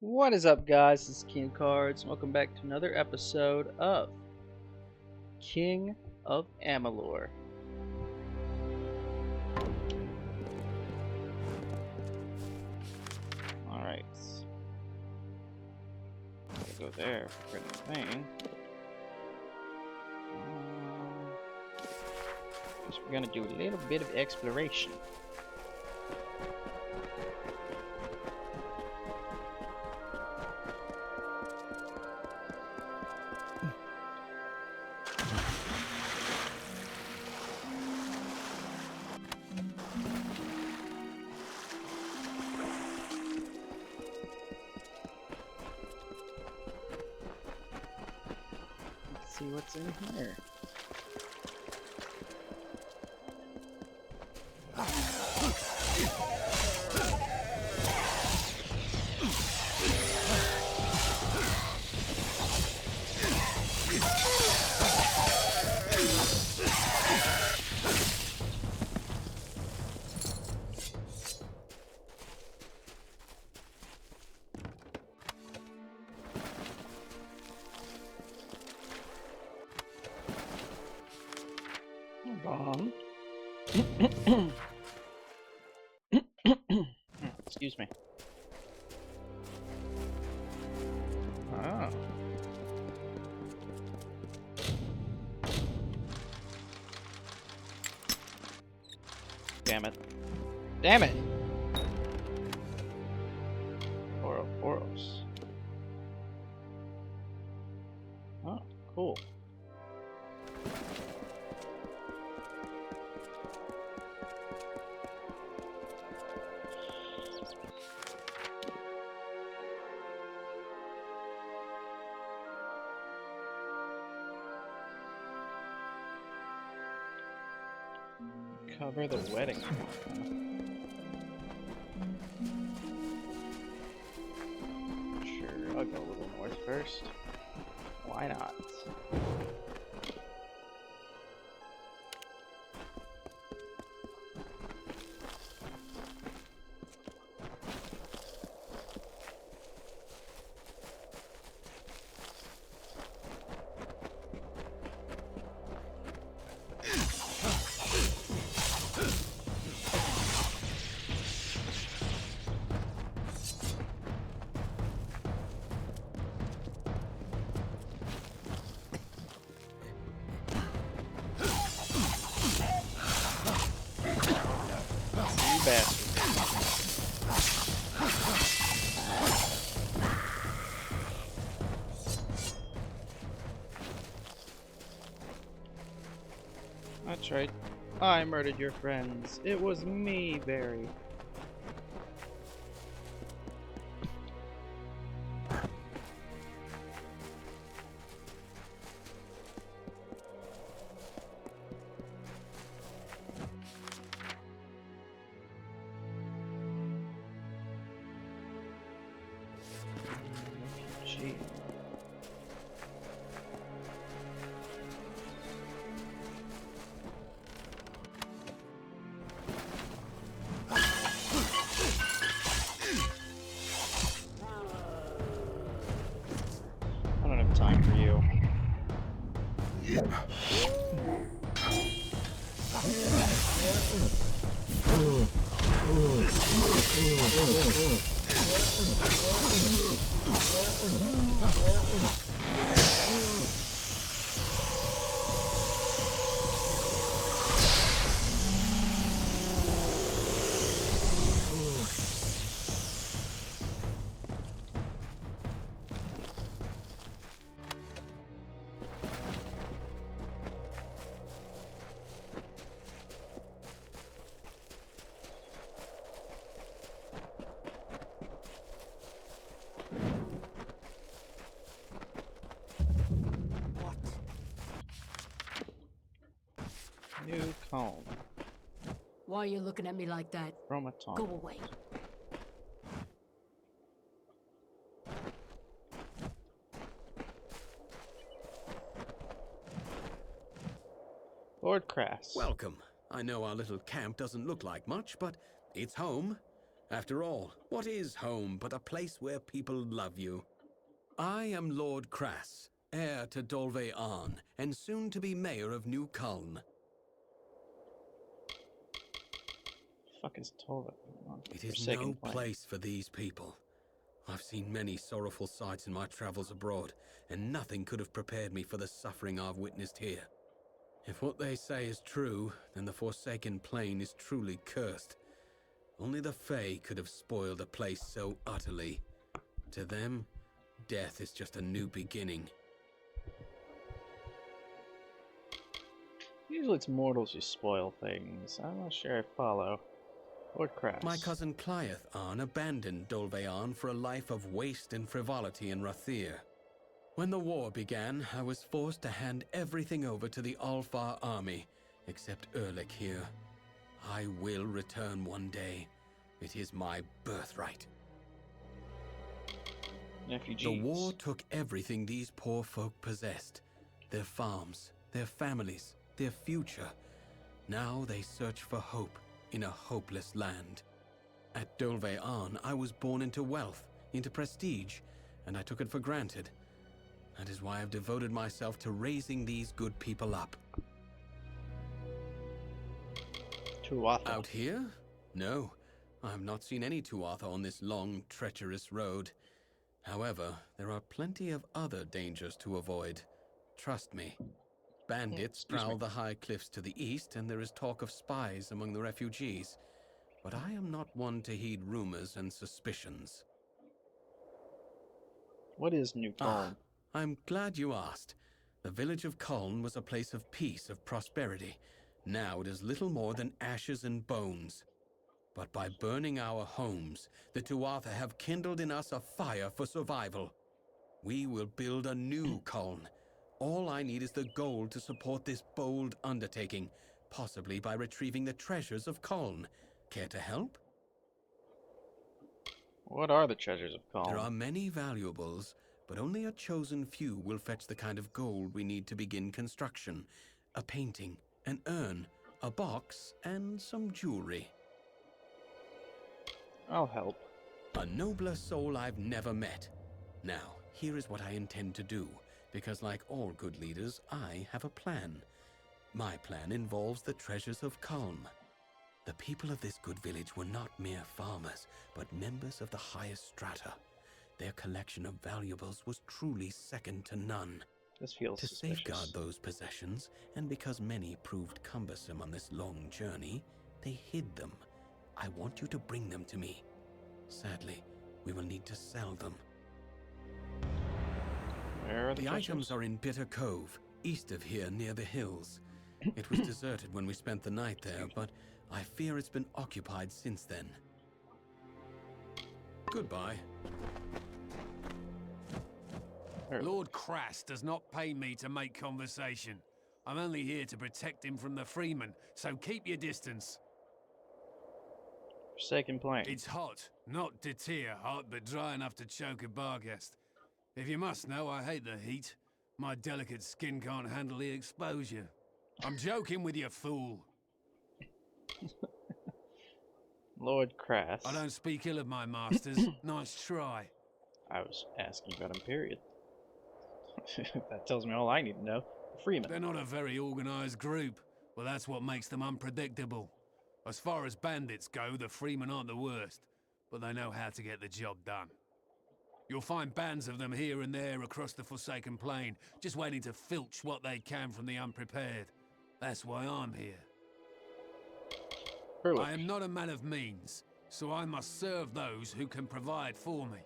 What is up, guys? This is King Cards. Welcome back to another episode of King of Amalur. Alright. Go there for printing thing. Guess we're gonna do a little bit of exploration. Let's see what's in here. Bomb. Excuse me. Oh. Damn it. Damn it! Oros. Oh, cool. Cover the wedding. Sure, I'll go a little north first. Why not? That's right. I murdered your friends. It was me, Barry. Gee. I don't have time for you. New comb. Why are you looking at me like that? Chromaton. Go away. Lord Crass. Welcome. I know our little camp doesn't look like much, but it's home. After all, what is home but a place where people love you? I am Lord Crass, heir to Dolve Arn, and soon to be mayor of New Culm. Fuck is Tolva? It is no place for these people. I've seen many sorrowful sights in my travels abroad, and nothing could have prepared me for the suffering I've witnessed here. If what they say is true, then the Forsaken Plain is truly cursed. Only the Fae could have spoiled a place so utterly. To them, death is just a new beginning. Usually it's mortals who spoil things. I'm not sure I follow. Lord Crass. My cousin Cliath Arn abandoned Dolve Arn for a life of waste and frivolity in Rathir. When the war began, I was forced to hand everything over to the Alfar army, except Erlich here. I will return one day. It is my birthright. Refugees. The war took everything these poor folk possessed. Their farms, their families, their future. Now they search for hope in a hopeless land. At Dolve Arn, I was born into wealth, into prestige, and I took it for granted. That is why I've devoted myself to raising these good people up. Tuatha. Out here? No. I have not seen any Tuatha on this long, treacherous road. However, there are plenty of other dangers to avoid. Trust me. Bandits prowl the high cliffs to the east, and there is talk of spies among the refugees. But I am not one to heed rumors and suspicions. What is New Culm? I'm glad you asked. The village of Culm was a place of peace, of prosperity. Now it is little more than ashes and bones. But by burning our homes, the Tuatha have kindled in us a fire for survival. We will build a new Culm. All I need is the gold to support this bold undertaking, possibly by retrieving the treasures of Culm. Care to help? What are the treasures of Culm? There are many valuables, but only a chosen few will fetch the kind of gold we need to begin construction. A painting, an urn, a box, and some jewelry. I'll help. A nobler soul I've never met. Now, here is what I intend to do, because like all good leaders, I have a plan. My plan involves the treasures of Culm. The people of this good village were not mere farmers, but members of the highest strata. Their collection of valuables was truly second to none. This feels to suspicious. safeguard those possessions, and because many proved cumbersome on this long journey, they hid them. I want you to bring them to me. Sadly, we will need to sell them. Where are the treasures? Items are in Bitter Cove, east of here near the hills. It was deserted when we spent the night there, but I fear it's been occupied since then. Goodbye. Lord Crass does not pay me to make conversation. I'm only here to protect him from the Freeman, so keep your distance. Forsaken Plain. It's hot, not Detir hot, but dry enough to choke a barghest. If you must know, I hate the heat. My delicate skin can't handle the exposure. I'm joking with you, fool. Lord Crass. I don't speak ill of my masters. Nice try. I was asking about him, period. That tells me all I need to know. Freeman. They're not a very organized group. Well, that's what makes them unpredictable. As far as bandits go, the Freemen aren't the worst, but they know how to get the job done. You'll find bands of them here and there across the Forsaken Plain, just waiting to filch what they can from the unprepared. That's why I'm here. Erlich. I am not a man of means, so I must serve those who can provide for me.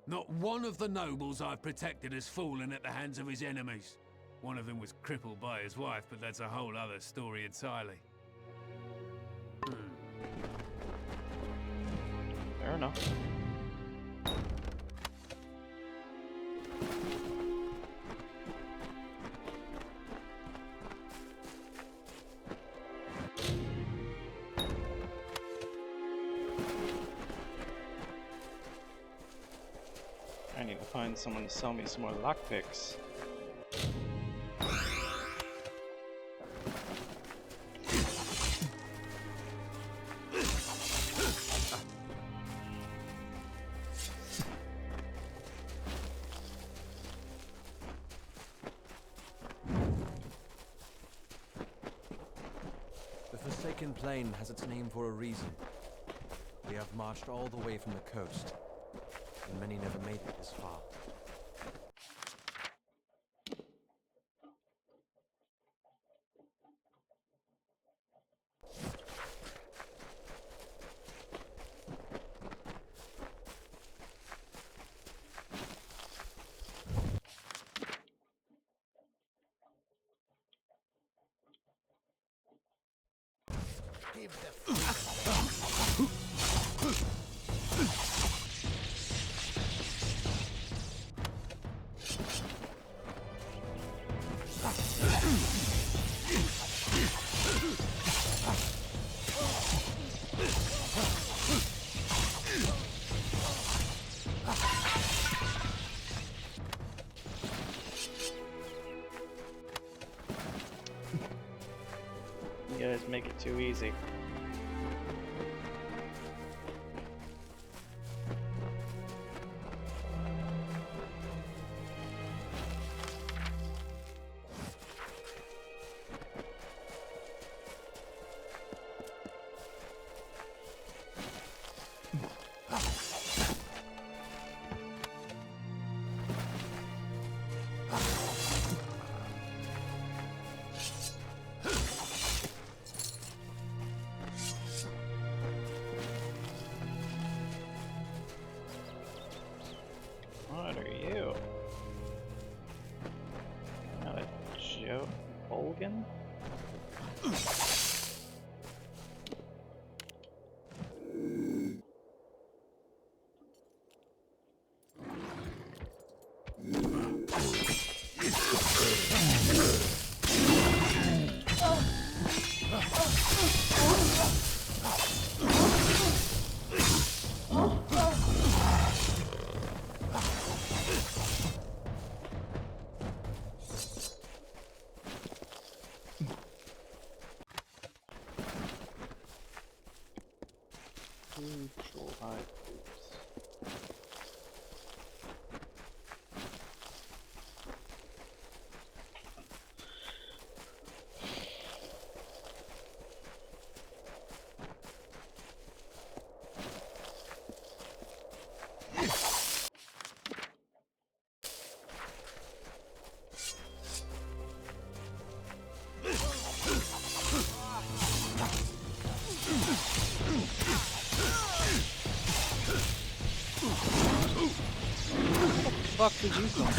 Not one of the nobles I've protected has fallen at the hands of his enemies. One of them was crippled by his wife, but that's a whole other story entirely. Fair enough. I need to find someone to sell me some more lockpicks. Forsaken Plain has its name for a reason. We have marched all the way from the coast, and many never made it this far. You guys make it too easy. What are you? Not a joke, Bolgan? Neutral high groups. Fuck did you come?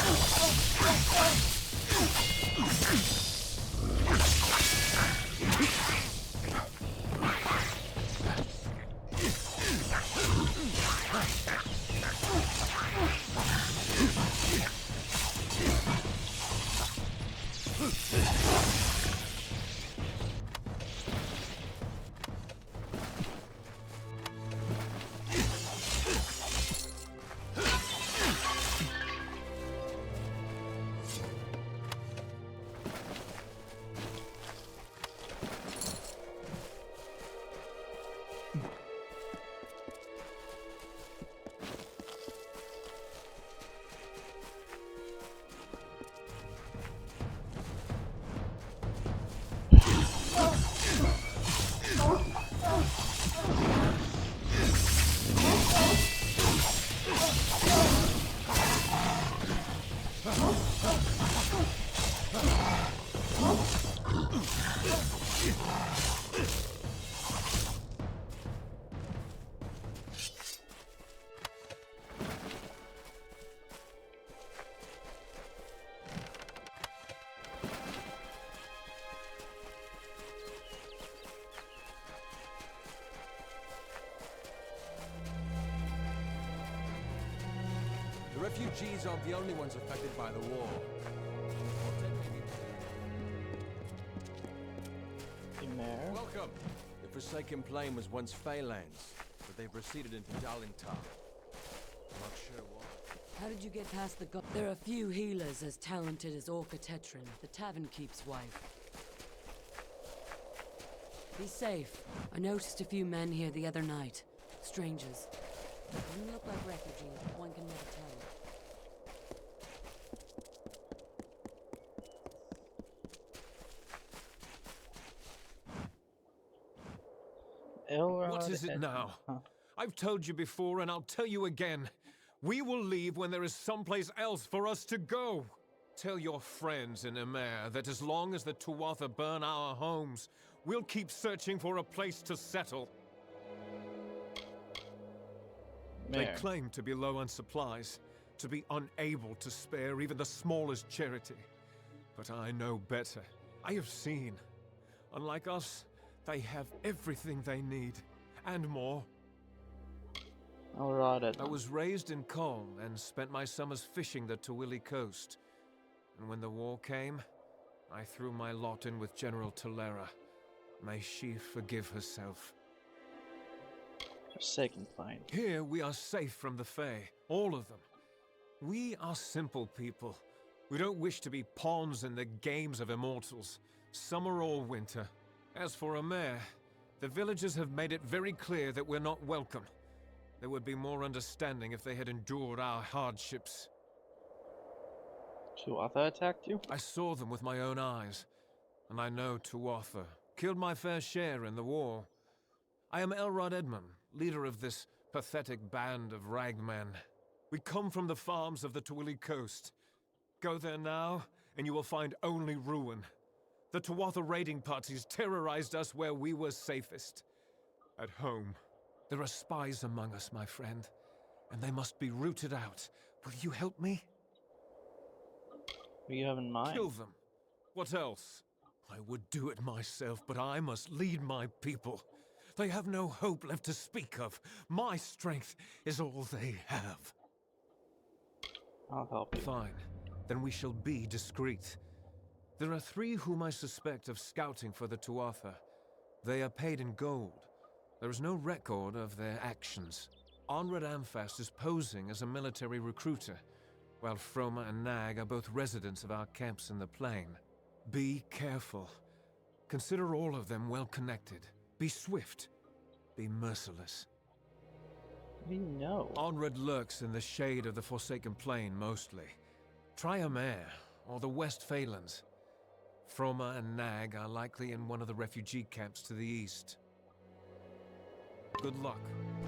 The refugees aren't the only ones affected by the war. Welcome. The Forsaken Plain was once Phalanx, but they've receded into Dalintar. I'm not sure why. How did you get past the god? There are few healers as talented as Orca Tetrin, the Tavern Keep's wife. Be safe. I noticed a few men here the other night. Strangers. Didn't look like refugees, but one can never tell. Elrod. What is it now? Huh. I've told you before, and I'll tell you again. We will leave when there is someplace else for us to go. Tell your friends in Emer that as long as the Tuatha burn our homes, we'll keep searching for a place to settle. They There. claim to be low on supplies, to be unable to spare even the smallest charity. But I know better. I have seen. Unlike us, they have everything they need, and more. Elrod. I was raised in Coln and spent my summers fishing the Tawili coast. And when the war came, I threw my lot in with General Tolera. May she forgive herself. Forsaken Plain. Here we are safe from the Fae, all of them. We are simple people. We don't wish to be pawns in the games of immortals, summer or winter. As for Emer, the villagers have made it very clear that we're not welcome. There would be more understanding if they had endured our hardships. Tuatha attacked you? I saw them with my own eyes, and I know Tuatha killed my fair share in the war. I am Elrod Edmund, leader of this pathetic band of ragmen. We come from the farms of the Tawili coast. Go there now, and you will find only ruin. The Tuatha raiding parties terrorized us where we were safest. At home. There are spies among us, my friend, and they must be rooted out. Will you help me? What do you have in mind? Kill them. What else? I would do it myself, but I must lead my people. They have no hope left to speak of. My strength is all they have. I'll help you. Fine. Then we shall be discreet. There are 3 whom I suspect of scouting for the Tuatha. They are paid in gold. There is no record of their actions. Onred Amfast is posing as a military recruiter, while Froma and Nag are both residents of our camps in the plain. Be careful. Consider all of them well connected. Be swift. Be merciless. What do you know? Onred lurks in the shade of the Forsaken Plain mostly. Try Emer, or the West Phalanx. Froma and Nag are likely in one of the refugee camps to the east. Good luck.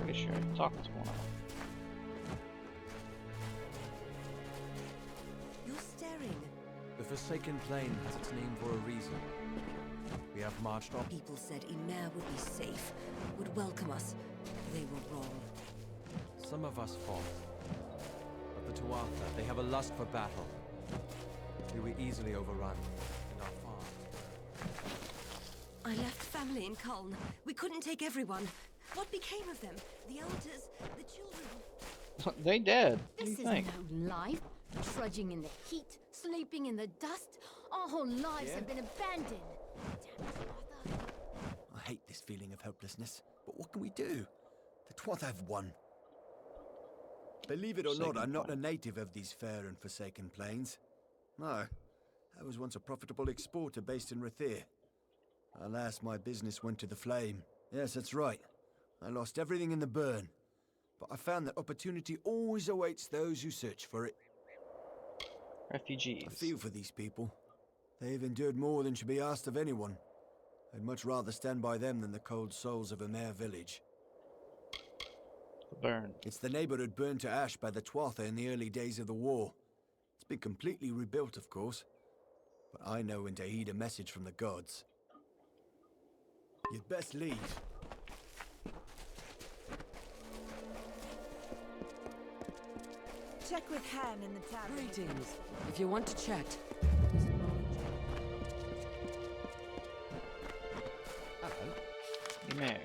Pretty sure I talked to one of them. You're staring. The Forsaken Plain has its name for a reason. We have marched on. People said Emer would be safe, would welcome us. They were wrong. Some of us fought. But the Tuatha, they have a lust for battle. We were easily overrun, and our farms. I left family in Kuln. We couldn't take everyone. What became of them? The elders, the children? They dead. What do This you is think? no life. Trudging in the heat, sleeping in the dust. Our whole lives have been abandoned. Damn it, Arthur. I hate this feeling of helplessness, but what can we do? The Tuatha have won. Believe it or not, I'm not a native of these fair and forsaken plains. No, I was once a profitable exporter based in Rathir. Alas, my business went to the flame. Yes, that's right. I lost everything in the burn. But I found that opportunity always awaits those who search for it. Refugees. I feel for these people. They've endured more than should be asked of anyone. I'd much rather stand by them than the cold souls of a mere village. The burn. It's the neighborhood burned to ash by the Tuatha in the early days of the war. It's been completely rebuilt, of course. But I know when to heed a message from the gods. You'd best leave. Check with Han in the tavern. Greetings. If you want to chat. Emer.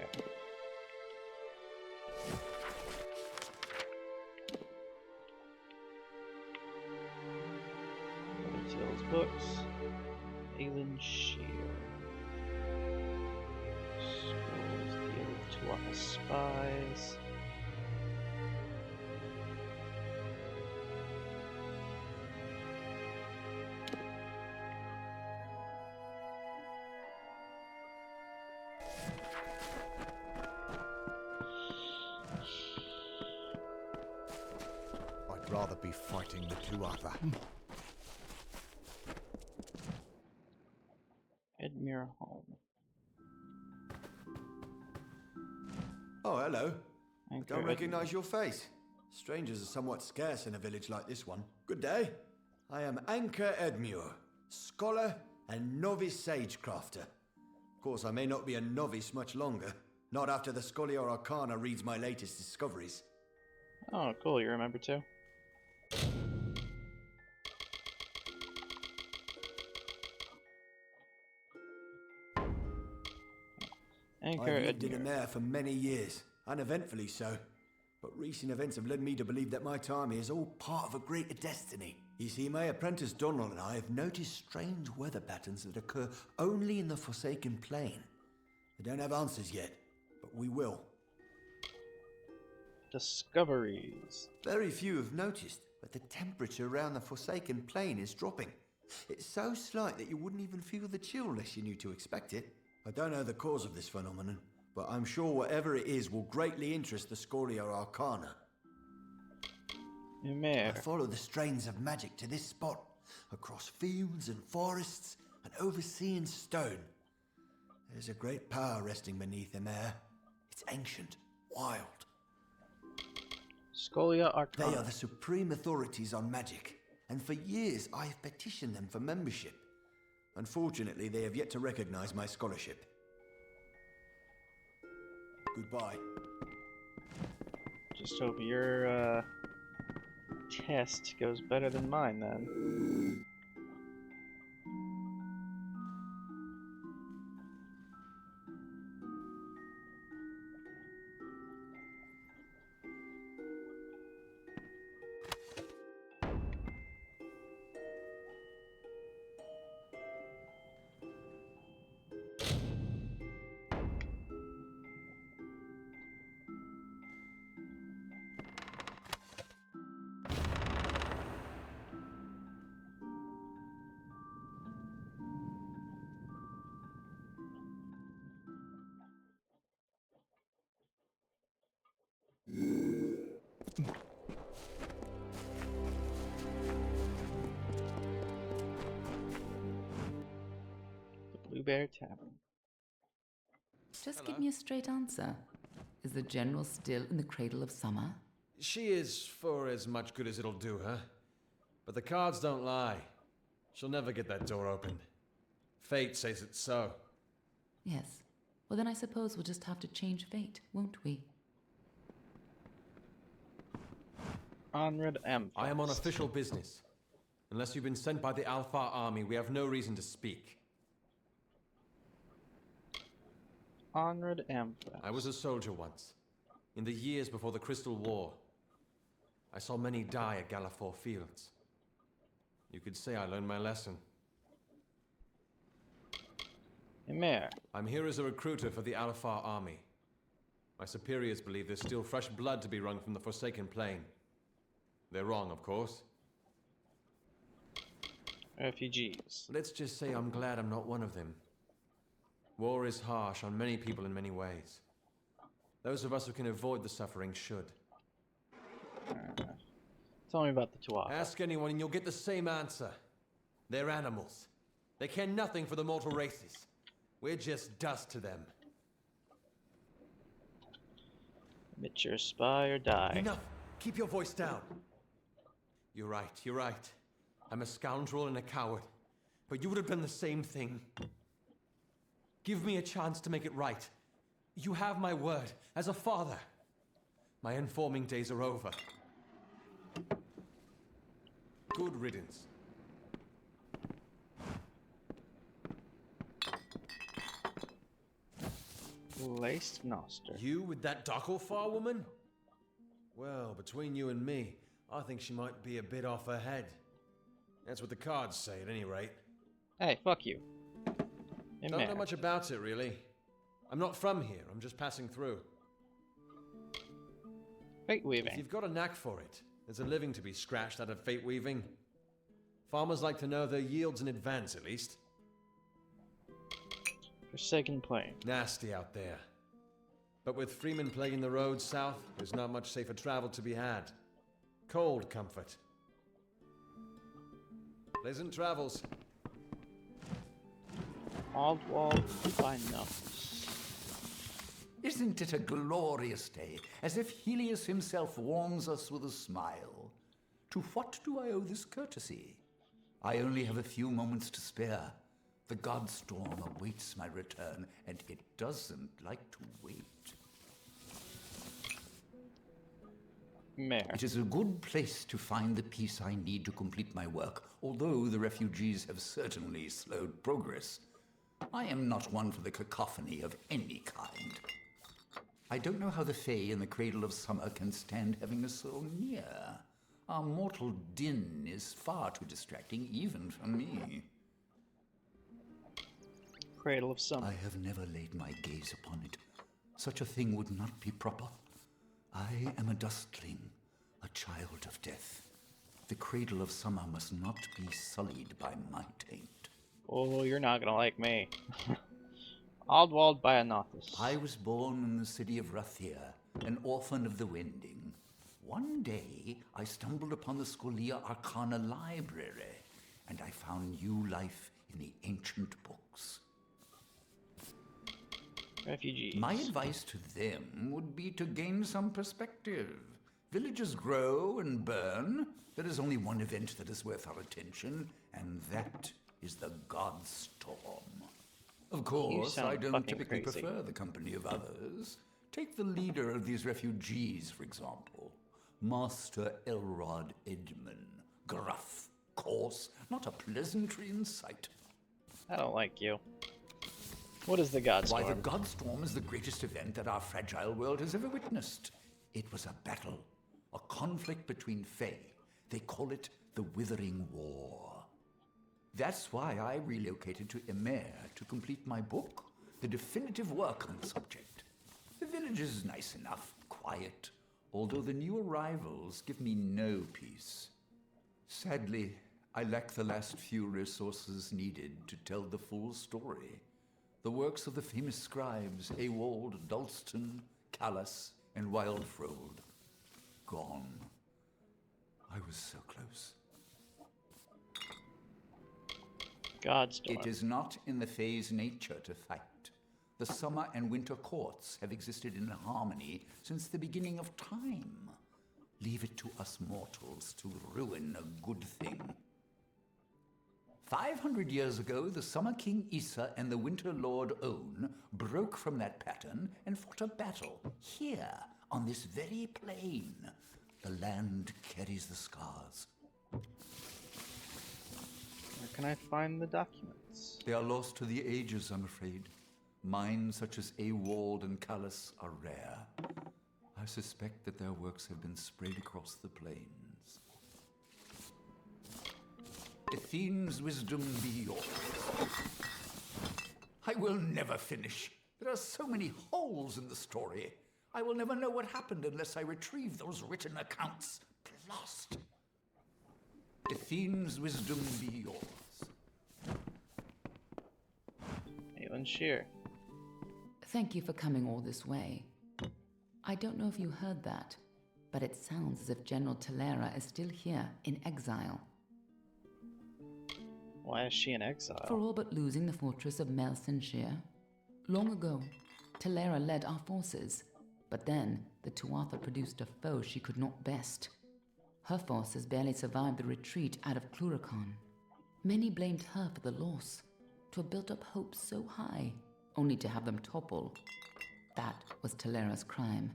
Tales books. Aelin Shear. Scrolls deal with Tuatha spies. I'd rather be fighting the Tuatha. Edmure home. Oh, hello. I Anchor don't recognize Edmure. your face. Strangers are somewhat scarce in a village like this one. Good day. I am Anchor Edmure, scholar and novice sagecrafter. Of course, I may not be a novice much longer. Not after the Scholia Arcana reads my latest discoveries. Oh, cool. You remember too? Anchor I've lived in Edmure. Amalur for many years, uneventfully so. But recent events have led me to believe that my time here is all part of a greater destiny. You see, my apprentice Donald and I have noticed strange weather patterns that occur only in the Forsaken Plain. I don't have answers yet, but we will. Discoveries. Very few have noticed, but the temperature around the Forsaken Plain is dropping. It's so slight that you wouldn't even feel the chill unless you knew to expect it. I don't know the cause of this phenomenon, but I'm sure whatever it is will greatly interest the Scholia Arcana. I Ymir. follow the strains of magic to this spot, across fields and forests and over sea and stone. There's a great power resting beneath Ymir. It's ancient, wild. Scholia They Arcana. are the supreme authorities on magic, and for years I have petitioned them for membership. Unfortunately, they have yet to recognize my scholarship. Goodbye. Just hope your test goes better than mine then. The Blue Bear Tavern. Just give me a straight answer. Is the General still in the cradle of summer? She is for as much good as it'll do her. But the cards don't lie. She'll never get that door open. Fate says it's so. Yes. Well, then I suppose we'll just have to change fate, won't we? Onred M. I am on official business. Unless you've been sent by the Alpha army, we have no reason to speak. Onred M. I was a soldier once, in the years before the Crystal War. I saw many die at Gallifore Fields. You could say I learned my lesson. Ymir. I'm here as a recruiter for the Alpha army. My superiors believe there's still fresh blood to be wrung from the Forsaken Plain. They're wrong, of course. Refugees. Let's just say I'm glad I'm not one of them. War is harsh on many people in many ways. Those of us who can avoid the suffering should. Tell me about the Tuatha. Ask anyone and you'll get the same answer. They're animals. They care nothing for the mortal races. We're just dust to them. Admit you're a spy or die. Enough! Keep your voice down. You're right. I'm a scoundrel and a coward. But you would have done the same thing. Give me a chance to make it right. You have my word, as a father. My informing days are over. Good riddance. Laced Noster. You with that Darkofar woman? Well, between you and me, I think she might be a bit off her head. That's what the cards say, at any rate. Hey, fuck you. Don't know much about it, really. I'm not from here, I'm just passing through. Fate If weaving. you've got a knack for it, there's a living to be scratched out of fate weaving. Farmers like to know their yields in advance, at least. Forsaken Plain. Nasty out there. But with Freeman plaguing the roads south, there's not much safer travel to be had. Cold comfort. Pleasant travels. Aldwall by Nuff. Isn't it a glorious day, as if Helios himself warms us with a smile? To what do I owe this courtesy? I only have a few moments to spare. The Godstorm awaits my return, and it doesn't like to wait. Mayor. It is a good place to find the peace I need to complete my work, although the refugees have certainly slowed progress. I am not one for the cacophony of any kind. I don't know how the Fae in the Cradle of Summer can stand having us so near. Our mortal din is far too distracting, even for me. Cradle of Summer. I have never laid my gaze upon it. Such a thing would not be proper. I am a dustling, a child of death. The Cradle of Summer must not be sullied by my taint. Oh, you're not gonna like me. Aldwald by Anothis. I was born in the city of Rathir, an orphan of the Wending. One day, I stumbled upon the Scholia Arcana library, and I found new life in the ancient books. Refugees. My advice to them would be to gain some perspective. Villages grow and burn. There is only one event that is worth our attention, and that is the Godstorm. Of course, I don't typically prefer the company of others. Take the leader of these refugees, for example. Master Elrod Edmund. Gruff, coarse, not a pleasantry in sight. I don't like you. What is the Godstorm? Why, the Godstorm is the greatest event that our fragile world has ever witnessed. It was a battle, a conflict between Fae. They call it the Withering War. That's why I relocated to Emer to complete my book, the definitive work on the subject. The village is nice enough, quiet, although the new arrivals give me no peace. Sadly, I lack the last few resources needed to tell the full story. The works of the famous scribes Ewald, Dalston, Callus, and Wildfrold. Gone. I was so close. Godstorm. It is not in the Fae's nature to fight. The summer and winter courts have existed in harmony since the beginning of time. Leave it to us mortals to ruin a good thing. 500 years ago, the Summer King Issa and the Winter Lord On broke from that pattern and fought a battle here, on this very plain. The land carries the scars. Where can I find the documents? They are lost to the ages, I'm afraid. Mines such as Ewald and Callus are rare. I suspect that their works have been spread across the plains. Athene's wisdom be yours. I will never finish. There are so many holes in the story. I will never know what happened unless I retrieve those written accounts. Lost. Athene's wisdom be yours. Aelin Shear. Thank you for coming all this way. I don't know if you heard that, but it sounds as if General Talera is still here in exile. Why is she in exile? For all but losing the fortress of Melsenshire. Long ago, Talera led our forces, but then the Tuatha produced a foe she could not best. Her forces barely survived the retreat out of Cluracan. Many blamed her for the loss, to have built up hopes so high, only to have them topple. That was Talera's crime,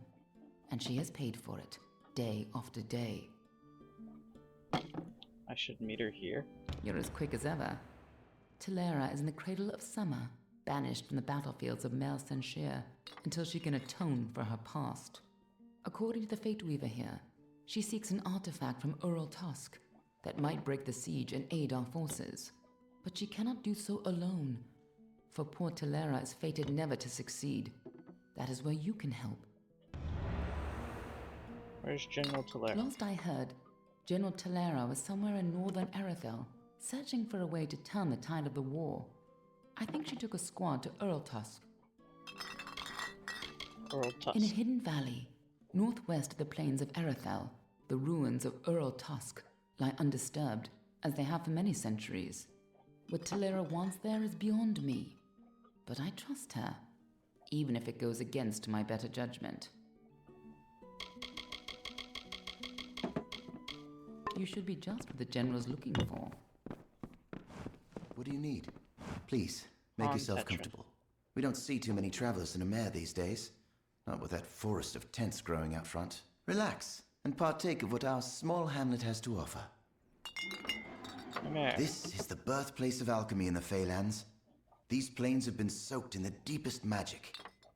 and she has paid for it, day after day. I should meet her here. You're as quick as ever. Talera is in the Cradle of Summer, banished from the battlefields of Melsenshire until she can atone for her past. According to the Fate Weaver here, she seeks an artifact from Ural Tusk that might break the siege and aid our forces. But she cannot do so alone, for poor Talera is fated never to succeed. That is where you can help. Where's General Talera? Last I heard, General Talera was somewhere in northern Arethel, searching for a way to turn the tide of the war. I think she took a squad to Ural Tusk. Ural Tusk. In a hidden valley, northwest of the plains of Arethel, the ruins of Ural Tusk lie undisturbed, as they have for many centuries. What Talera wants there is beyond me, but I trust her, even if it goes against my better judgment. You should be just what the General's looking for. What do you need? Please, make yourself comfortable. We don't see too many travelers in a mare these days. Not with that forest of tents growing out front. Relax, and partake of what our small hamlet has to offer. This is the birthplace of alchemy in the Feylands. These plains have been soaked in the deepest magic.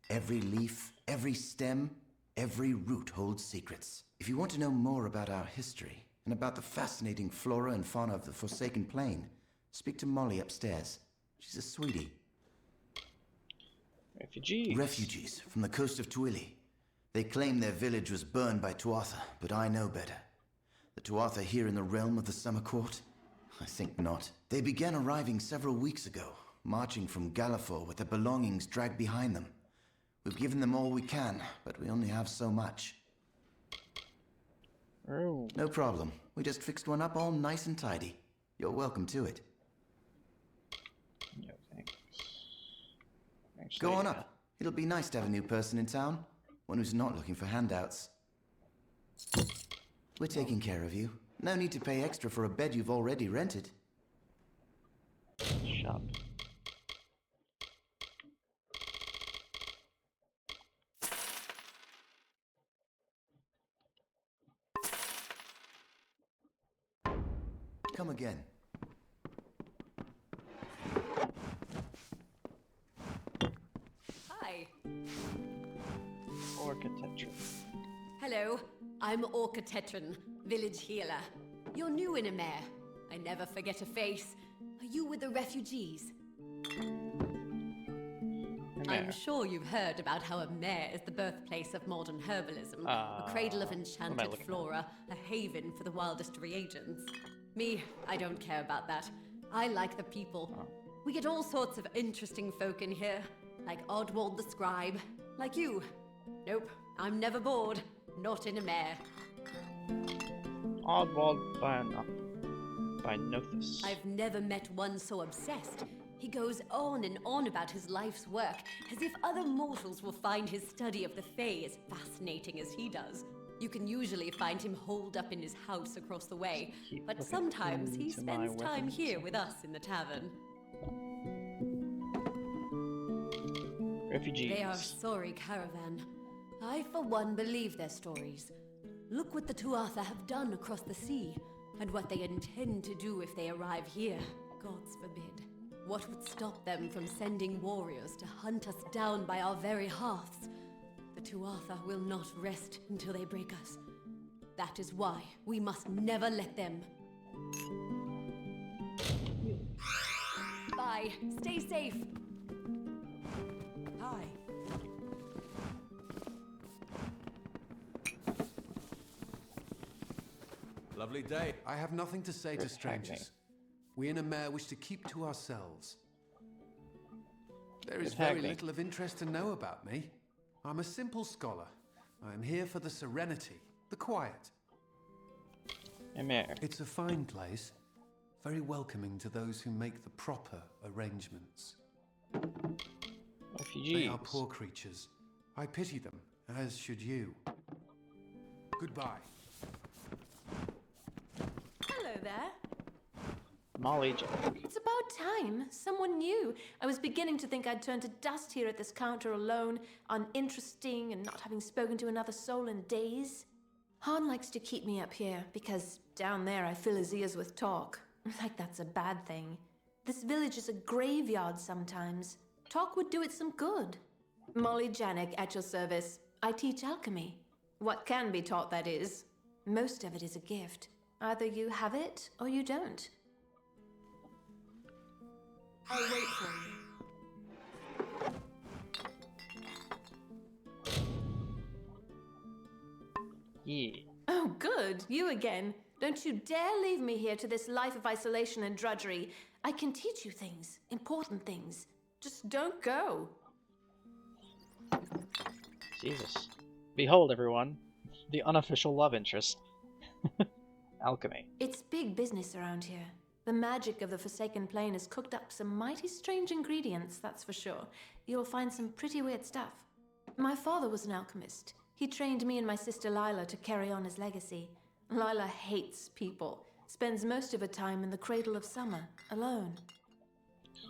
Every leaf, every stem, every root holds secrets. If you want to know more about our history, and about the fascinating flora and fauna of the Forsaken Plain, speak to Molly upstairs. She's a sweetie. Refugees from the coast of Twili. They claim their village was burned by Tuatha, but I know better. The Tuatha here in the realm of the Summer Court? I think not. They began arriving several weeks ago, marching from Galafor with their belongings dragged behind them. We've given them all we can, but we only have so much. Oh. No problem. We just fixed one up all nice and tidy. You're welcome to it. No thanks. Go on up. It'll be nice to have a new person in town. One who's not looking for handouts. We're taking care of you. No need to pay extra for a bed you've already rented. Shop. Come again. Hi. Architecture. Hello, I'm Orca Tetran, village healer. You're new in Amer. I never forget a face. Are you with the refugees? I'm sure you've heard about how Amer is the birthplace of modern herbalism, a cradle of enchanted flora, a haven for the wildest reagents. Me, I don't care about that. I like the people. We get all sorts of interesting folk in here, like Oddwald the Scribe, like you. Nope, I'm never bored. Not in Amer. Oddwald by Nothus. I've never met one so obsessed. He goes on and on about his life's work, as if other mortals will find his study of the Fae as fascinating as he does. You can usually find him holed up in his house across the way, but sometimes he spends time here with us in the tavern. Refugees. They are a sorry caravan. I, for one, believe their stories. Look what the Tuatha have done across the sea, and what they intend to do if they arrive here. Gods forbid. What would stop them from sending warriors to hunt us down by our very hearths? The Tuatha will not rest until they break us. That is why we must never let them. Bye. Stay safe. Hi. Lovely day. I have nothing to say to strangers. We in Amer wish to keep to ourselves. There is very little of interest to know about me. I'm a simple scholar. I am here for the serenity, the quiet. It's a fine place, very welcoming to those who make the proper arrangements. Refugees. They are poor creatures. I pity them, as should you. Goodbye. Hello there. Molly Jack. It's about time. Someone new. I was beginning to think I'd turned to dust here at this counter alone, uninteresting and not having spoken to another soul in days. Han likes to keep me up here, because down there I fill his ears with talk. Like that's a bad thing. This village is a graveyard sometimes. Talk would do it some good. Molly Janik at your service. I teach alchemy. What can be taught, that is. Most of it is a gift. Either you have it, or you don't. I'll wait for you. Yeah. Oh, good. You again. Don't you dare leave me here to this life of isolation and drudgery. I can teach you things. Important things. Just don't go. Jesus. Behold, everyone. The unofficial love interest. Alchemy. It's big business around here. The magic of the Forsaken Plain has cooked up some mighty strange ingredients, that's for sure. You'll find some pretty weird stuff. My father was an alchemist. He trained me and my sister Lila to carry on his legacy. Lila hates people, spends most of her time in the Cradle of Summer, alone.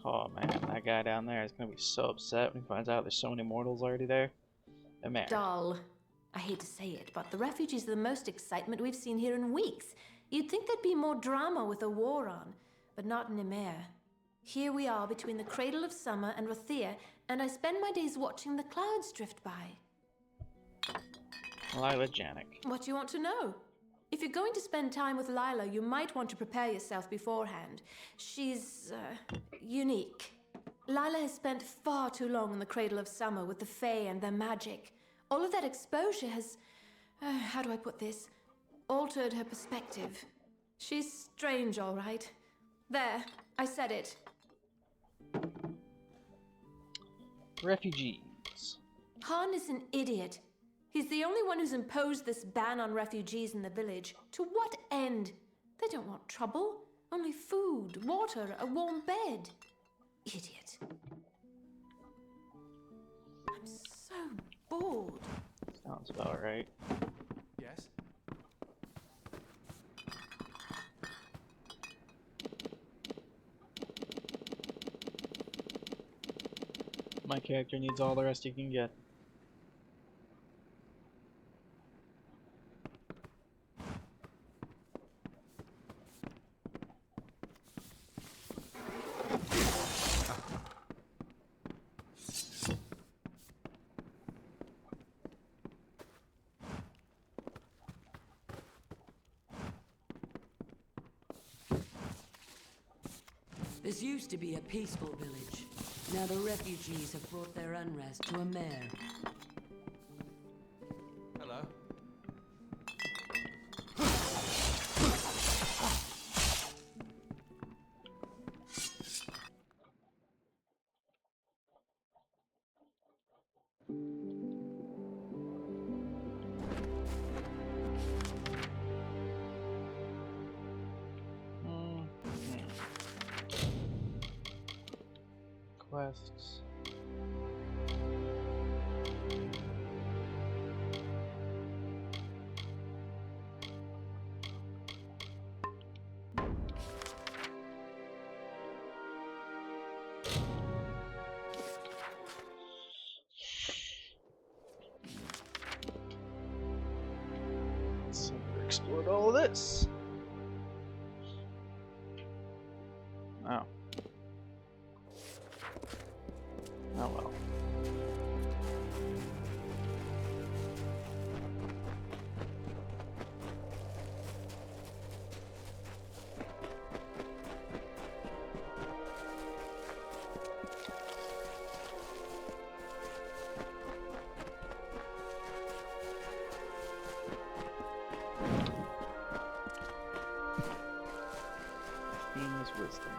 Oh man, that guy down there is gonna be so upset when he finds out there's so many mortals already there. And man. Dull. I hate to say it, but the refugees are the most excitement we've seen here in weeks. You'd think there'd be more drama with a war on, but not in Emir. Here we are between the Cradle of Summer and Rathir, and I spend my days watching the clouds drift by. Lila Janik. What do you want to know? If you're going to spend time with Lila, you might want to prepare yourself beforehand. She's, unique. Lila has spent far too long in the Cradle of Summer with the Fae and their magic. All of that exposure has, how do I put this, altered her perspective. She's strange, all right. There, I said it. Refugees. Han is an idiot. He's the only one who's imposed this ban on refugees in the village. To what end? They don't want trouble. Only food, water, a warm bed. Idiot. I'm so bored. Sounds about right. Yes? My character needs all the rest he can get. This used to be a peaceful village. Now the refugees have brought their unrest to Amalur. Hello. Quests. So we explored all of this. Oh. Oh well. Theme is wisdom.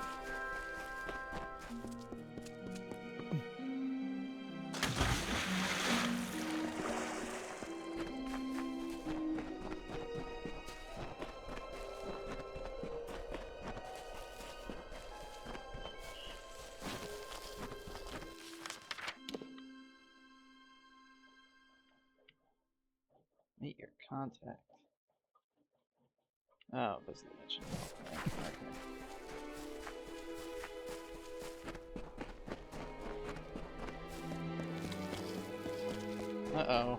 Meet your contact. Oh, visit the mission. Okay. Uh-oh.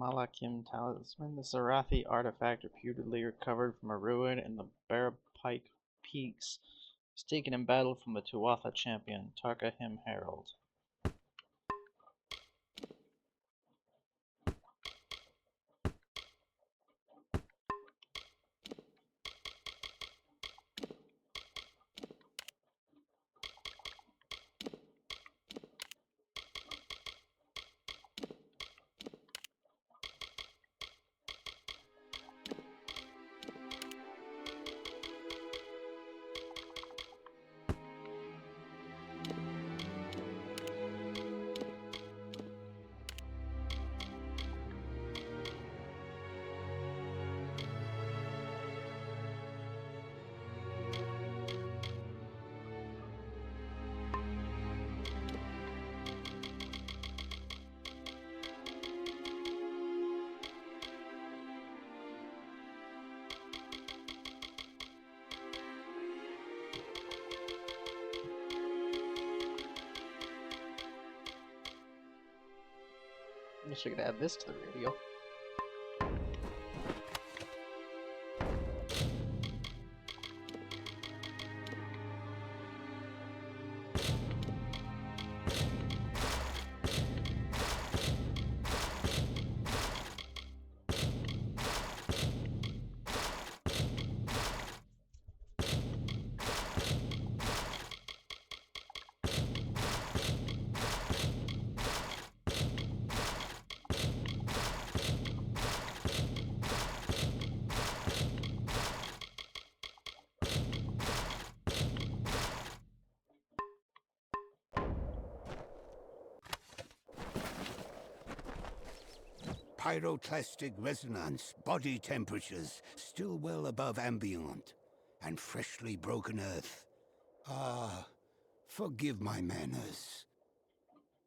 Malakim Talisman. This Arathi artifact, reputedly recovered from a ruin in the Barapike Peaks, was taken in battle from the Tuatha champion, Tarkahim Herald. I wish I could add this to the radio. Pyroclastic resonance, body temperatures still well above ambient, and freshly broken earth. Ah, forgive my manners.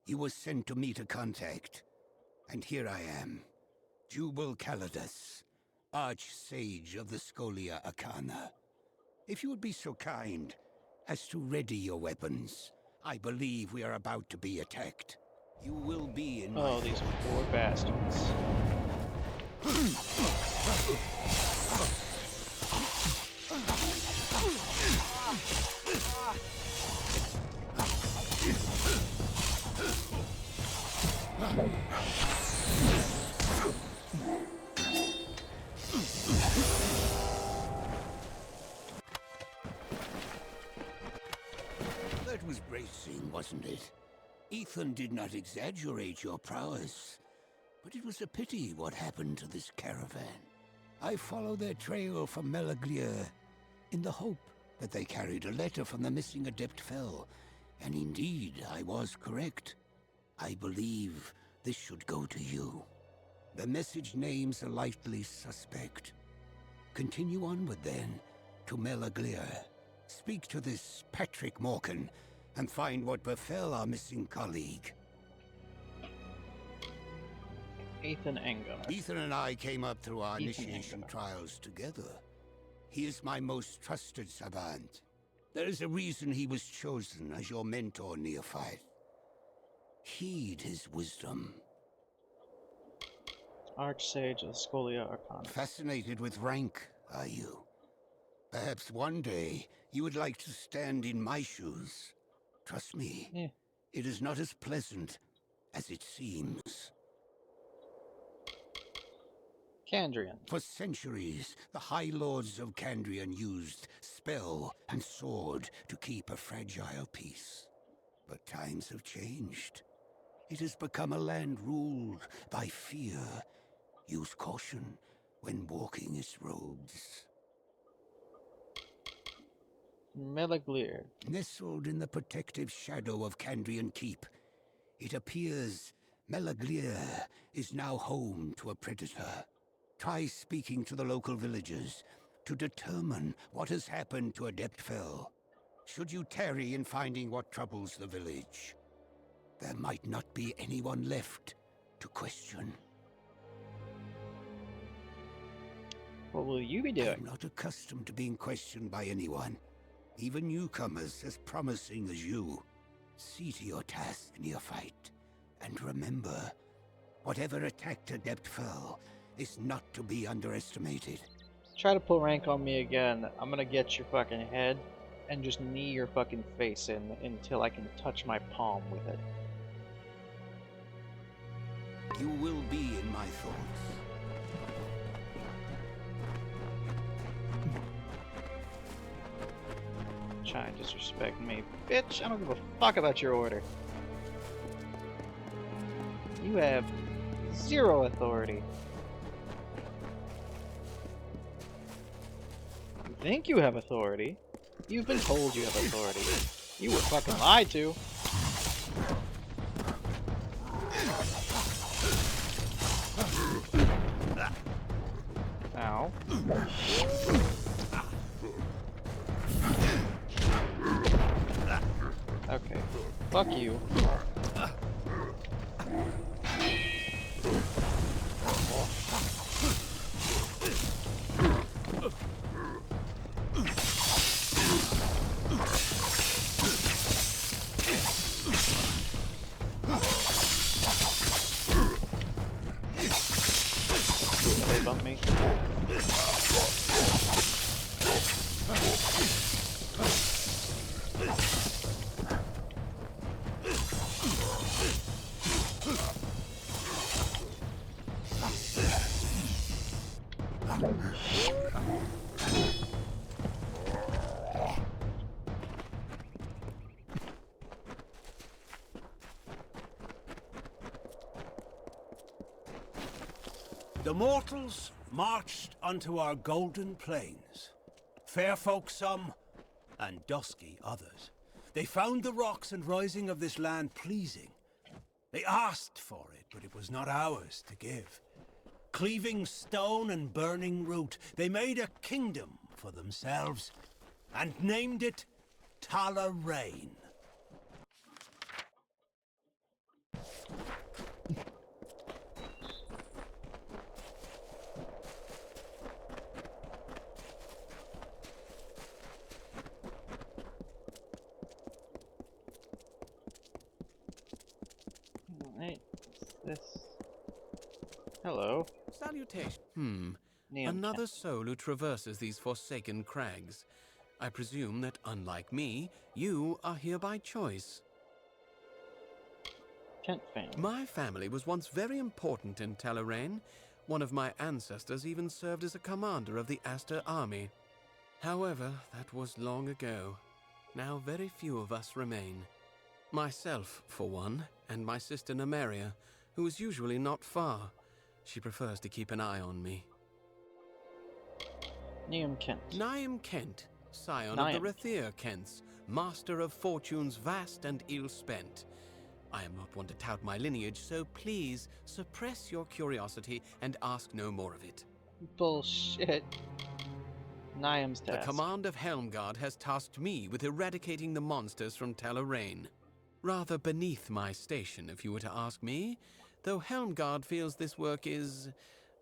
You were sent to meet a contact, and here I am, Jubal Calidus, Arch-Sage of the Scholia Arcana. If you would be so kind as to ready your weapons, I believe we are about to be attacked. You will be in my these poor bastards. That was bracing, wasn't it? Ethan did not exaggerate your prowess, but it was a pity what happened to this caravan. I followed their trail from Melaglir in the hope that they carried a letter from the missing Adept Fell, and indeed I was correct. I believe this should go to you. The message names a likely suspect. Continue onward then, to Melaglir. Speak to this Patrick Morgan, and find what befell our missing colleague. Ethan Engar. Ethan and I came up through our initiation trials together. He is my most trusted savant. There is a reason he was chosen as your mentor, neophyte. Heed his wisdom. Arch-Sage of the Scholia Arcana. Fascinated with rank, are you? Perhaps one day you would like to stand in my shoes. Trust me, it is not as pleasant as it seems. Kandrian. For centuries, the High Lords of Kandrian used spell and sword to keep a fragile peace. But times have changed. It has become a land ruled by fear. Use caution when walking its roads. Melaglir. Nestled in the protective shadow of Kandrian Keep, it appears Melaglir is now home to a predator. Try speaking to the local villagers to determine what has happened to Adept Fell. Should you tarry in finding what troubles the village, there might not be anyone left to question. What will you be doing? I'm not accustomed to being questioned by anyone. Even newcomers as promising as you. See to your task, neophyte. And remember, Whatever attacked Adept foe is not to be underestimated. Try to pull rank on me again. I'm gonna get your fucking head and just knee your fucking face in until I can touch my palm with it. You will be in my thoughts. Try and disrespect me. Bitch, I don't give a fuck about your order. You have zero authority. You think you have authority? You've been told you have authority. You were fucking lied to. Ow. Okay. Fuck you. They bump me. The mortals marched unto our golden plains. Fair folk some, and dusky others. They found the rocks and rising of this land pleasing. They asked for it, but it was not ours to give. Cleaving stone and burning root, they made a kingdom for themselves, and named it Talarain. Hey, this. Hello. Salutation. Neon Another soul who traverses these forsaken crags. I presume that, unlike me, you are here by choice. Kent fan. My family was once very important in Talarain. One of my ancestors even served as a commander of the Aster army. However, that was long ago. Now very few of us remain. Myself, for one, and my sister Nymeria, who is usually not far. She prefers to keep an eye on me. Niam Kent. Niam Kent, scion of the Rathir Kents, master of fortunes vast and ill-spent. I am not one to tout my lineage, so please suppress your curiosity and ask no more of it. Bullshit. Niam's task. The command of Helmgard has tasked me with eradicating the monsters from Talarain. Rather beneath my station, if you were to ask me, though Helmgard feels this work is,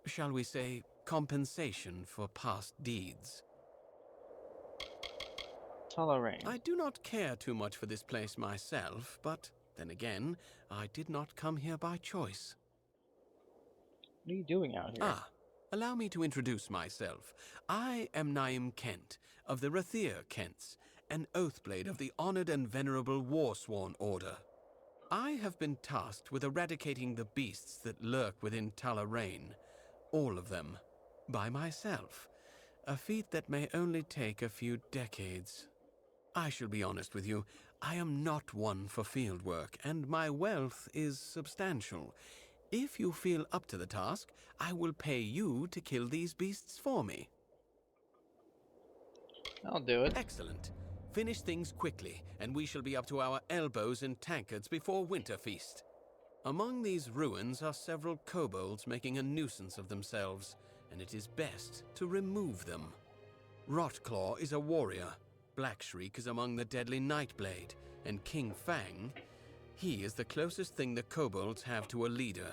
shall we say, compensation for past deeds. Talarain. I do not care too much for this place myself, but then again, I did not come here by choice. What are you doing out here? Allow me to introduce myself. I am Niam Kent, of the Rathir Kents, an Oathblade of the honored and venerable Warsworn Order. I have been tasked with eradicating the beasts that lurk within Talarain, all of them, by myself, a feat that may only take a few decades. I shall be honest with you, I am not one for field work, and my wealth is substantial. If you feel up to the task, I will pay you to kill these beasts for me. I'll do it. Excellent. Finish things quickly, and we shall be up to our elbows in tankards before Winterfeast. Among these ruins are several kobolds making a nuisance of themselves, and it is best to remove them. Rotclaw is a warrior, Blackshriek is among the deadly Nightblade, and King Fang, he is the closest thing the kobolds have to a leader.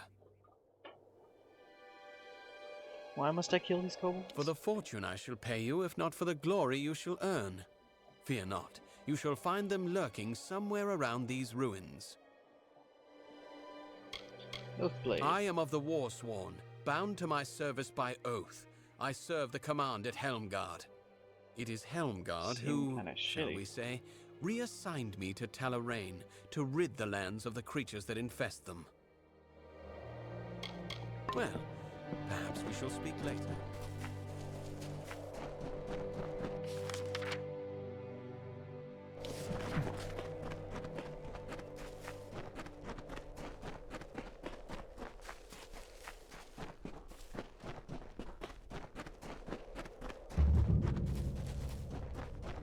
Why must I kill these kobolds? For the fortune I shall pay you, if not for the glory you shall earn. Fear not, you shall find them lurking somewhere around these ruins. Oathblade. I am of the Warsworn, bound to my service by oath. I serve the command at Helmgard. It is Helmgard who, shall we say, reassigned me to Talarain to rid the lands of the creatures that infest them. Well, perhaps we shall speak later.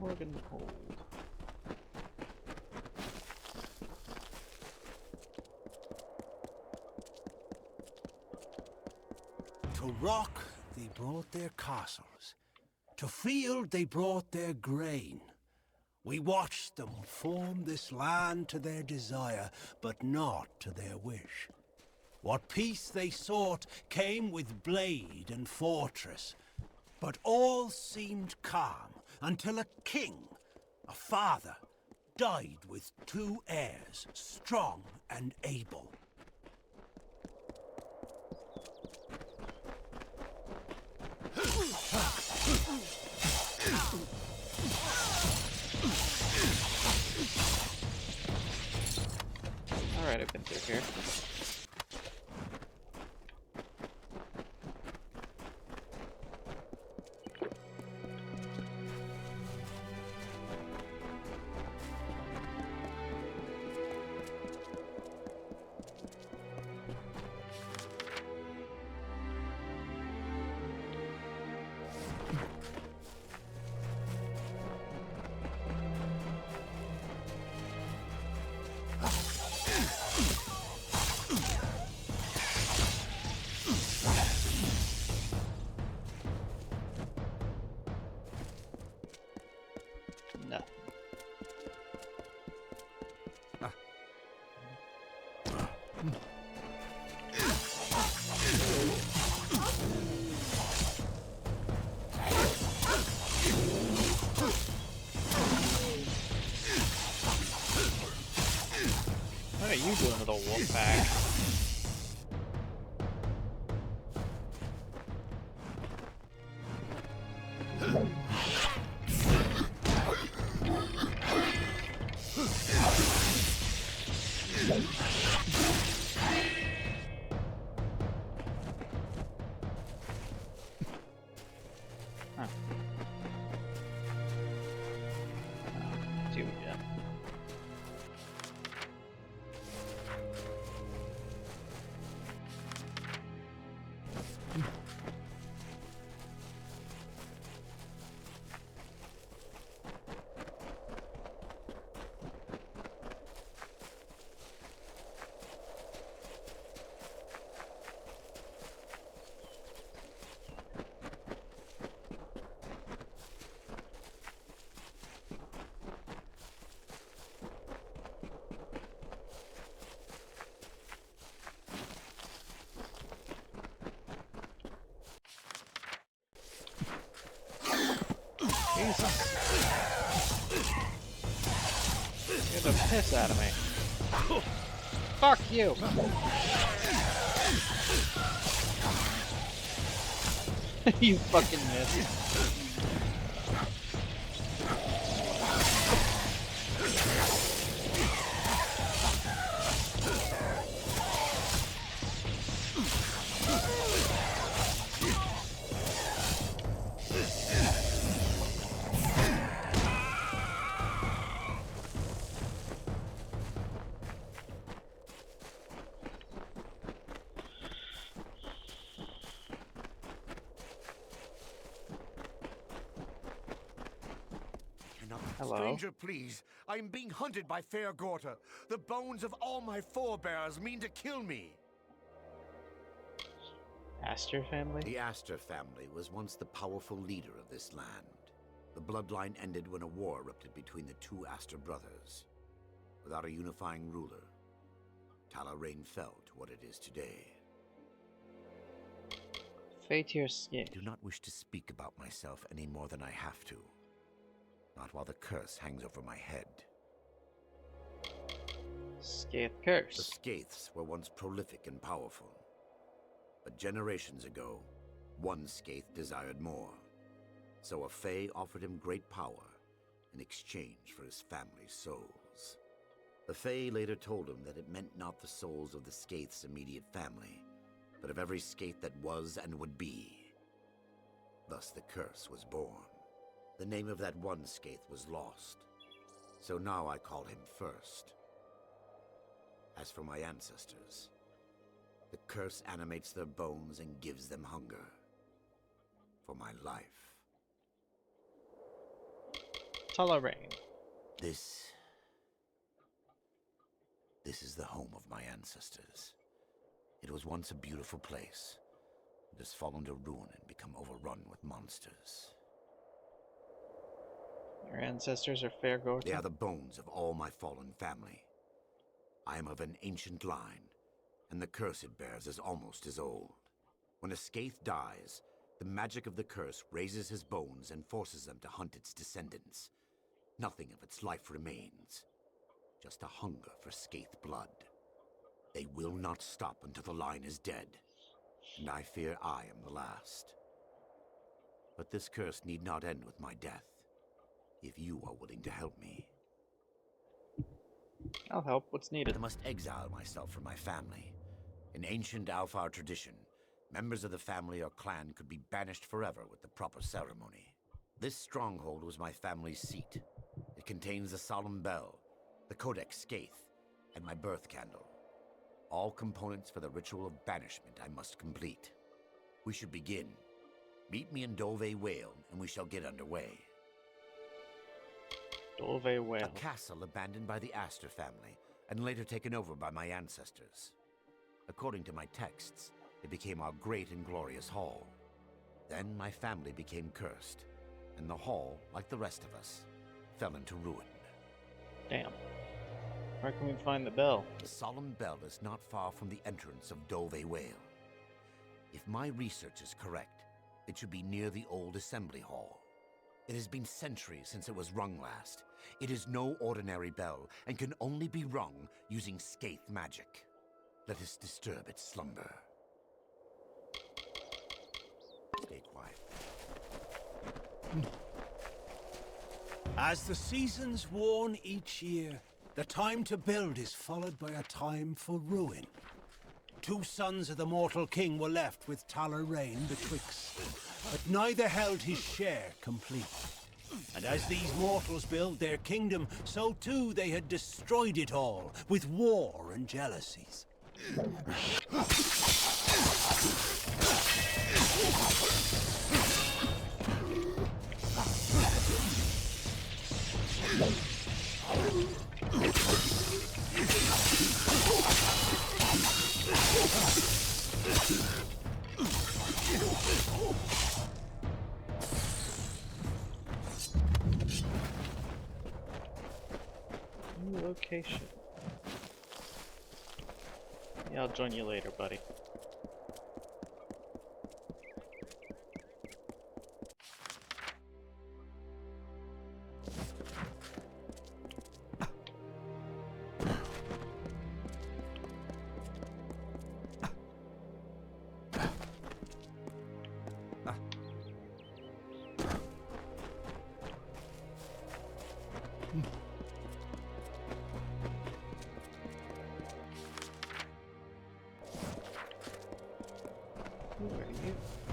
Morgan Hold. To rock, they brought their castles. To field, they brought their grain. We watched them form this land to their desire, but not to their wish. What peace they sought came with blade and fortress, but all seemed calm until a king, a father, died with 2 heirs, strong and able. Alright, I've been through here. No. What are you doing, little wolf pack? Huh. See what we got. Jesus. You're the piss out of me. Fuck you! You fucking missed. Hello. Stranger, please. I am being hunted by Fair Gorta. The bones of all my forebears mean to kill me. Astor family? The Astor family was once the powerful leader of this land. The bloodline ended when a war erupted between the 2 Astor brothers. Without a unifying ruler, Talarain fell to what it is today. Fate to your skin. I do not wish to speak about myself any more than I have to. Not while the curse hangs over my head. Scathe The curse. Scaiths were once prolific and powerful. But generations ago, one Scaith desired more. So a Fae offered him great power in exchange for his family's souls. The Fae later told him that it meant not the souls of the Scaith's immediate family, but of every Scaith that was and would be. Thus the curse was born. The name of that one Scaith was lost, so now I call him first. As for my ancestors, the curse animates their bones and gives them hunger for my life. Tolerate. This is the home of my ancestors. It was once a beautiful place. It has fallen to ruin and become overrun with monsters. Your ancestors are fair goats. They are the bones of all my fallen family. I am of an ancient line, and the curse it bears is almost as old. When a Scaith dies, the magic of the curse raises his bones and forces them to hunt its descendants. Nothing of its life remains, just a hunger for Scaith blood. They will not stop until the line is dead, and I fear I am the last. But this curse need not end with my death, if you are willing to help me. I'll help. What's needed? I must exile myself from my family. In ancient Alfar tradition, members of the family or clan could be banished forever with the proper ceremony. This stronghold was my family's seat. It contains the solemn bell, the Codex Scaith, and my birth candle. All components for the ritual of banishment I must complete. We should begin. Meet me in Dove Whale, and we shall get underway. Dove Whale. A castle abandoned by the Astor family, and later taken over by my ancestors. According to my texts, it became our great and glorious hall. Then my family became cursed, and the hall, like the rest of us, fell into ruin. Damn. Where can we find the bell? The solemn bell is not far from the entrance of Dove Whale. If my research is correct, it should be near the old assembly hall. It has been centuries since it was rung last. It is no ordinary bell, and can only be rung using Scaith magic. Let us disturb its slumber. Stay quiet. As the seasons warn each year, the time to build is followed by a time for ruin. 2 sons of the mortal king were left with Talar Rain betwixt them, but neither held his share complete. And as these mortals built their kingdom, so too they had destroyed it all with war and jealousies. New location. Yeah, I'll join you later, buddy.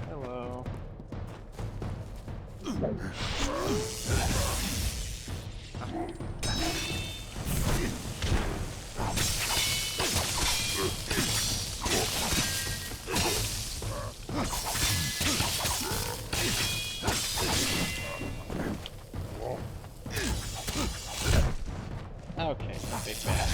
Hello. Okay, big bad.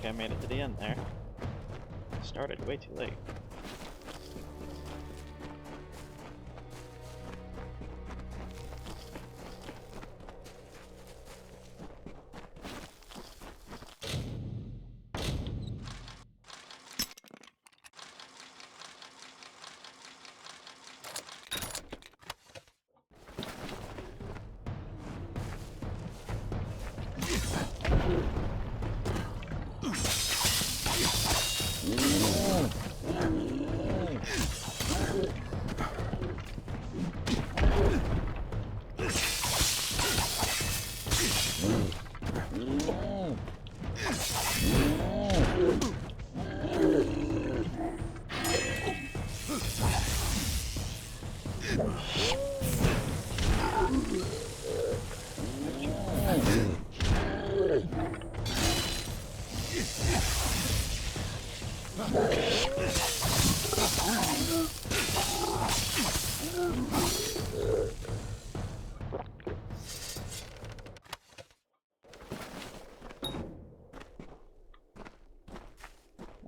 think I made it to the end there. Started way too late.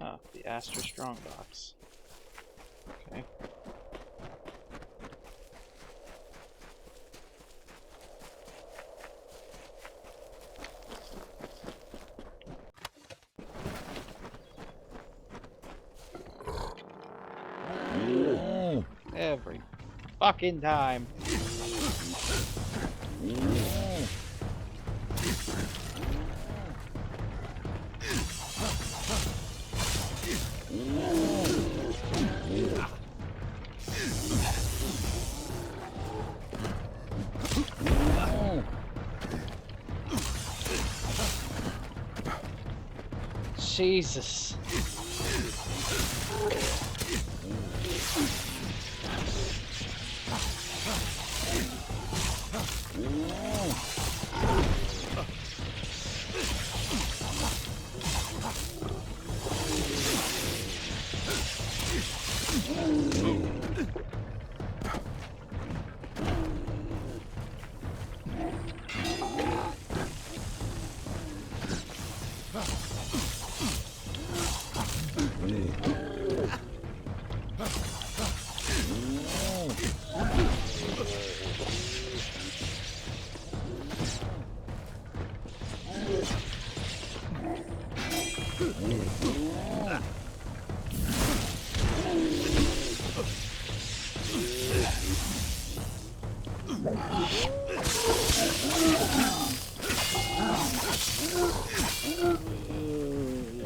Oh, the Astra Strongbox. Okay. Every fucking time. Jesus.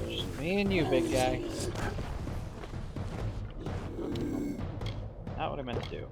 Just me and you, big guy. Not what I meant to do.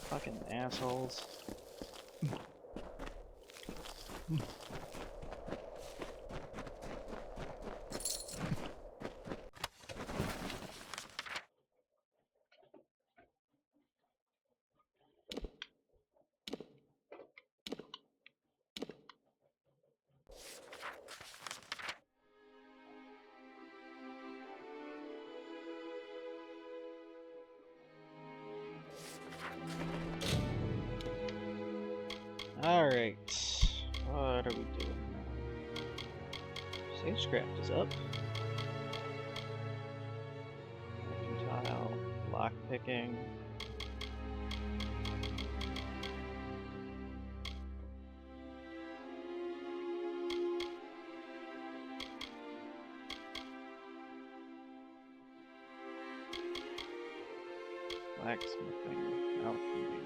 Fucking assholes. Alright. What are we doing now? Sagecraft is up. Mercantile, lockpicking. Blacksmithing, alchemy.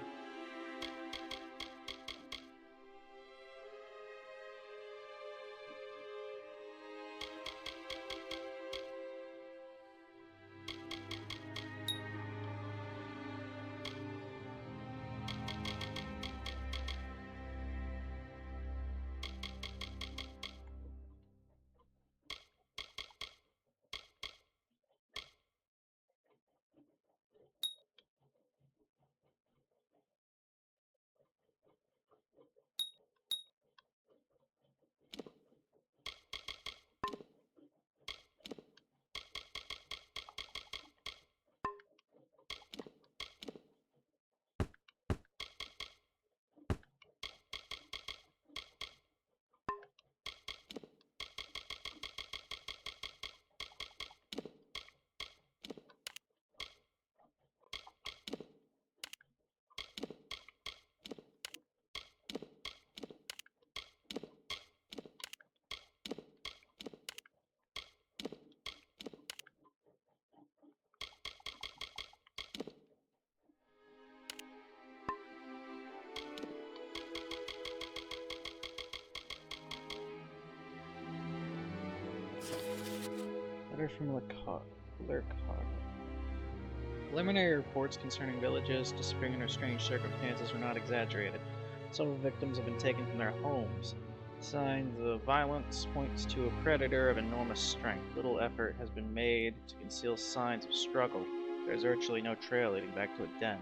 Letter from Lurkog. Preliminary reports concerning villages disappearing under strange circumstances were not exaggerated. Several victims have been taken from their homes. Signs of violence points to a predator of enormous strength. Little effort has been made to conceal signs of struggle. There is virtually no trail leading back to a den.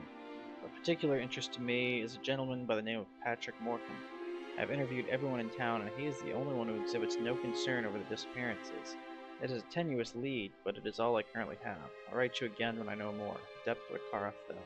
Of particular interest to me is a gentleman by the name of Patrick Morton. I have interviewed everyone in town, and he is the only one who exhibits no concern over the disappearances. It is a tenuous lead, but it is all I currently have. I'll write you again when I know more. Depth of Kara fell.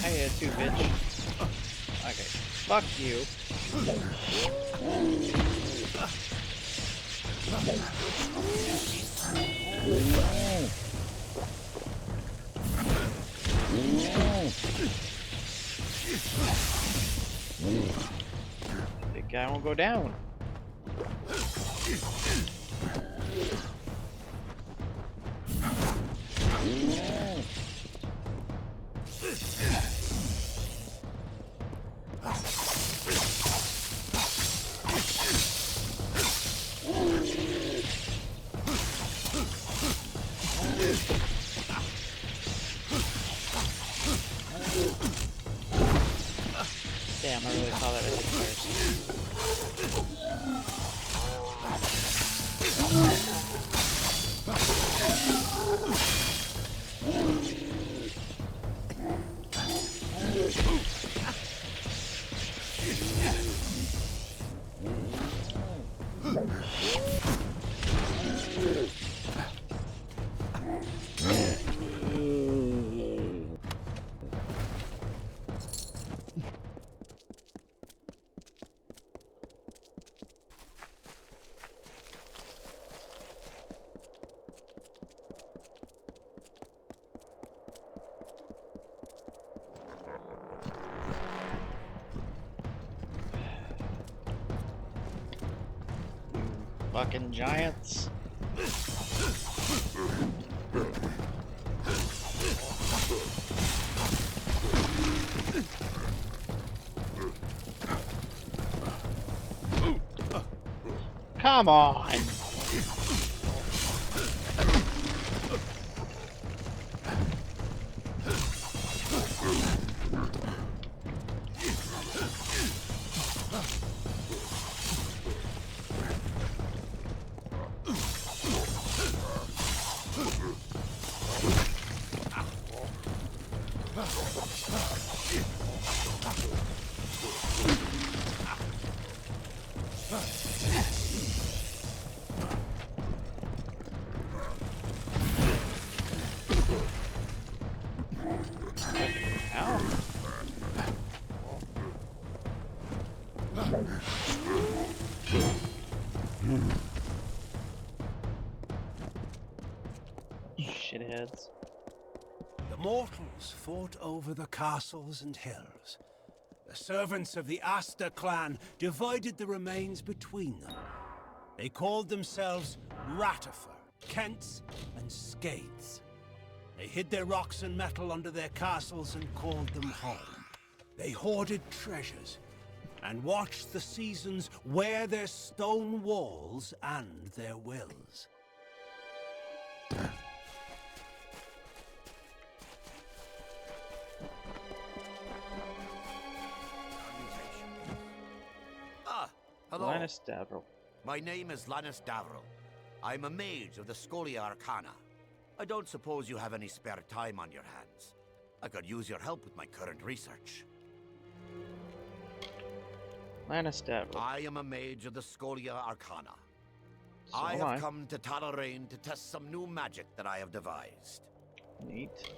Hey, too, bitch. Okay, fuck you. Big guy won't go down. Damn, I really saw that at fucking giants. Come on! Shitheads. The mortals fought over the castles and hills. The servants of the Asta clan divided the remains between them. They called themselves Ratifer, Kents, and Skates. They hid their rocks and metal under their castles and called them home. They hoarded treasures and watched the seasons wear their stone walls and their wills. Linus Davrill. My name is Lannis Davril. I'm a mage of the Scholia Arcana. I don't suppose you have any spare time on your hands. I could use your help with my current research. Lannis Davril. I am a mage of the Scholia Arcana. So I am have come to Talarain to test some new magic that I have devised. Neat.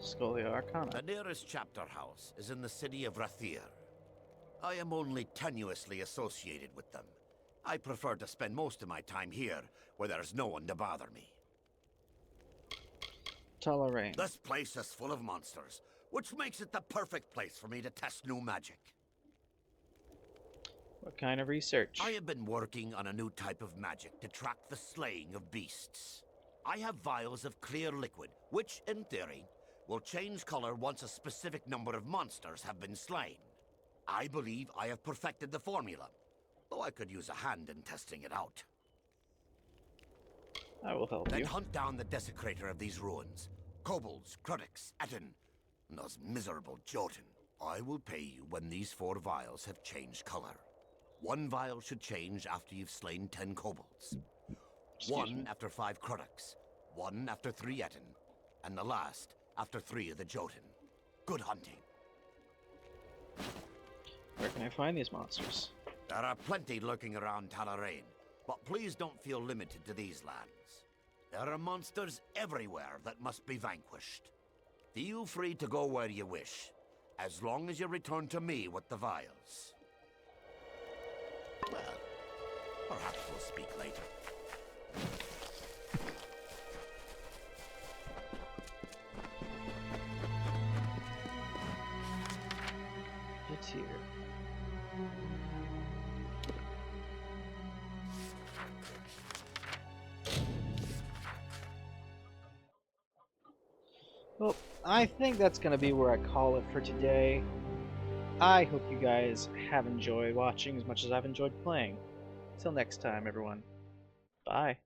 Scholia Arcana. The nearest chapter house is in the city of Rathir. I am only tenuously associated with them. I prefer to spend most of my time here, where there's no one to bother me. Talarain. This place is full of monsters, which makes it the perfect place for me to test new magic. What kind of research? I have been working on a new type of magic to track the slaying of beasts. I have vials of clear liquid, which, in theory, will change color once a specific number of monsters have been slain. I believe I have perfected the formula, though I could use a hand in testing it out. I will help Then you. hunt down the desecrator of these ruins. Kobolds, Krudix, Etten, and those miserable Jotun. I will pay you when these 4 vials have changed color. 1 vial should change after you've slain 10 kobolds. 1 after 5 Krudix. 1 after 3 Etten. And the last after 3 of the Jotun. Good hunting. Where can I find these monsters? There are plenty lurking around Talarain, but please don't feel limited to these lands. There are monsters everywhere that must be vanquished. Feel free to go where you wish, as long as you return to me with the vials. Well, perhaps we'll speak later. It's here. Well, I think that's going to be where I call it for today. I hope you guys have enjoyed watching as much as I've enjoyed playing. Till next time, everyone. Bye.